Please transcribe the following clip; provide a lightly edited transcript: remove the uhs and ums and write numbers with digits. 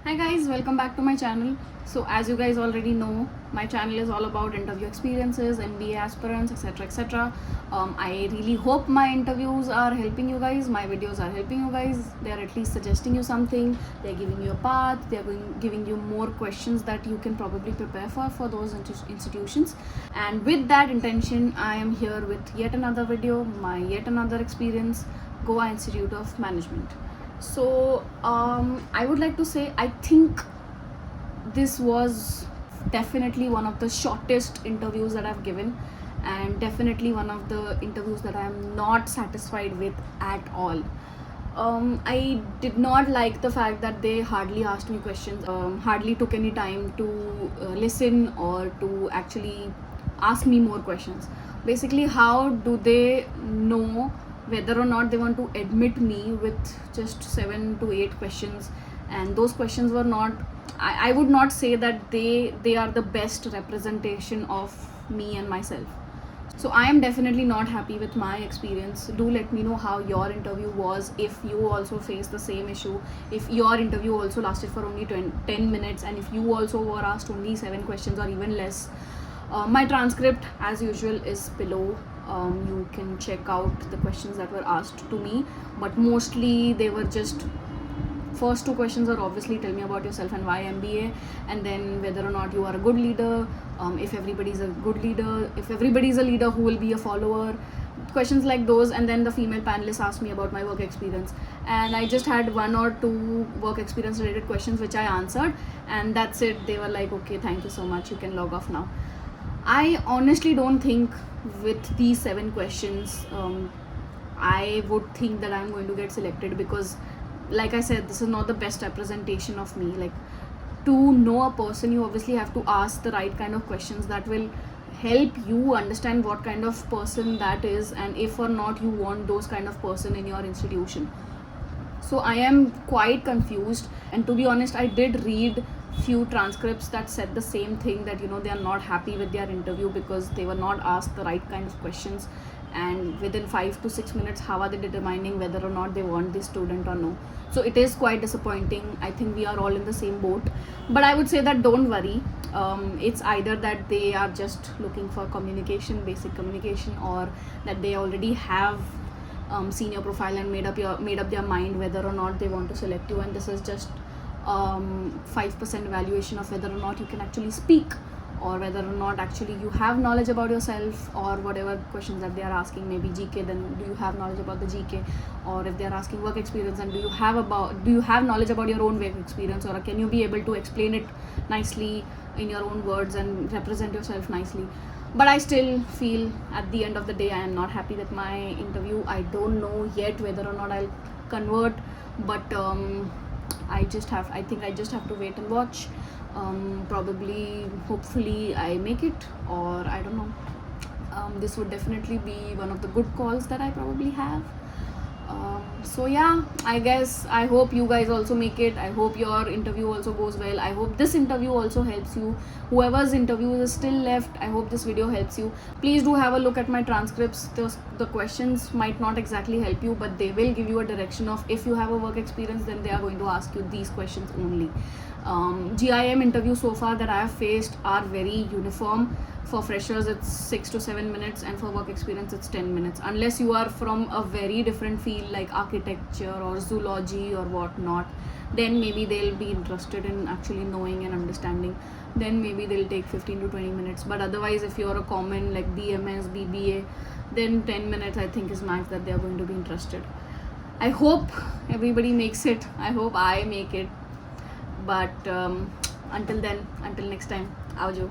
Hi guys, welcome back to my channel. So as you guys already know, my channel is all about interview experiences, MBA aspirants, etc. I really hope my interviews are helping you guys, my videos are helping you guys. They are at least suggesting you something, they're giving you a path, they're giving you more questions that you can probably prepare for those institutions. And with that intention, I am here with yet another video, my yet another experience, Goa Institute of Management. So I would like to say I think this was definitely one of the shortest interviews that I've given, and definitely one of the interviews that I am not satisfied with at all. I did not like the fact that they hardly asked me questions, hardly took any time to listen or to actually ask me more questions. Basically, how do they know whether or not they want to admit me with just 7 to 8 questions? And those questions were not, I would not say that they are the best representation of me and myself. So I am definitely not happy with my experience. Do let me know how your interview was, if you also faced the same issue, if your interview also lasted for only 10 minutes, and if you also were asked only 7 questions or even less. My transcript, as usual, is below. You can check out the questions that were asked to me, but mostly they were just first 2 questions are obviously tell me about yourself and why MBA, and then whether or not you are a good leader, if everybody's a good leader, if everybody's a leader, who will be a follower, questions like those. And then the female panelists asked me about my work experience, and I just had 1 or 2 work experience related questions which I answered, and that's it. They were like, okay, thank you so much, you can log off now. I honestly don't think with these 7 questions I would think that I'm going to get selected, because like I said, this is not the best representation of me. Like, to know a person, you obviously have to ask the right kind of questions that will help you understand what kind of person that is, and if or not you want those kind of person in your institution. So I am quite confused, and to be honest, I did read few transcripts that said the same thing, that they are not happy with their interview because they were not asked the right kind of questions, and within 5 to 6 minutes, how are they determining whether or not they want this student or no? So it is quite disappointing. I think we are all in the same boat, but I would say that don't worry. It's either that they are just looking for communication, basic communication, or that they already have seen your profile and made up their mind whether or not they want to select you, and this is just 5% evaluation of whether or not you can actually speak, or whether or not actually you have knowledge about yourself, or whatever questions that they are asking. Maybe GK, then do you have knowledge about the GK? Or if they are asking work experience, then do you have knowledge about your own work experience, or can you be able to explain it nicely in your own words and represent yourself nicely? But I still feel at the end of the day I am not happy with my interview. I don't know yet whether or not I'll convert, but I think I just have to wait and watch. Probably, hopefully I make it, or I don't know. This would definitely be one of the good calls that I probably have. So yeah, I hope you guys also make it. I hope your interview also goes well. I hope this interview also helps you. Whoever's interview is still left, I hope this video helps you. Please do have a look at my transcripts. The questions might not exactly help you, but they will give you a direction of, if you have a work experience, then they are going to ask you these questions only. GIM interview so far that I have faced are very uniform. For freshers, it's 6 to 7 minutes, and for work experience, it's 10 minutes. Unless you are from a very different field like architecture or zoology or whatnot, then maybe they'll be interested in actually knowing and understanding. Then maybe they'll take 15 to 20 minutes. But otherwise, if you're a common like BMS, BBA, then 10 minutes I think is max that they're going to be interested. I hope everybody makes it. I hope I make it. But until then, until next time, Aojo.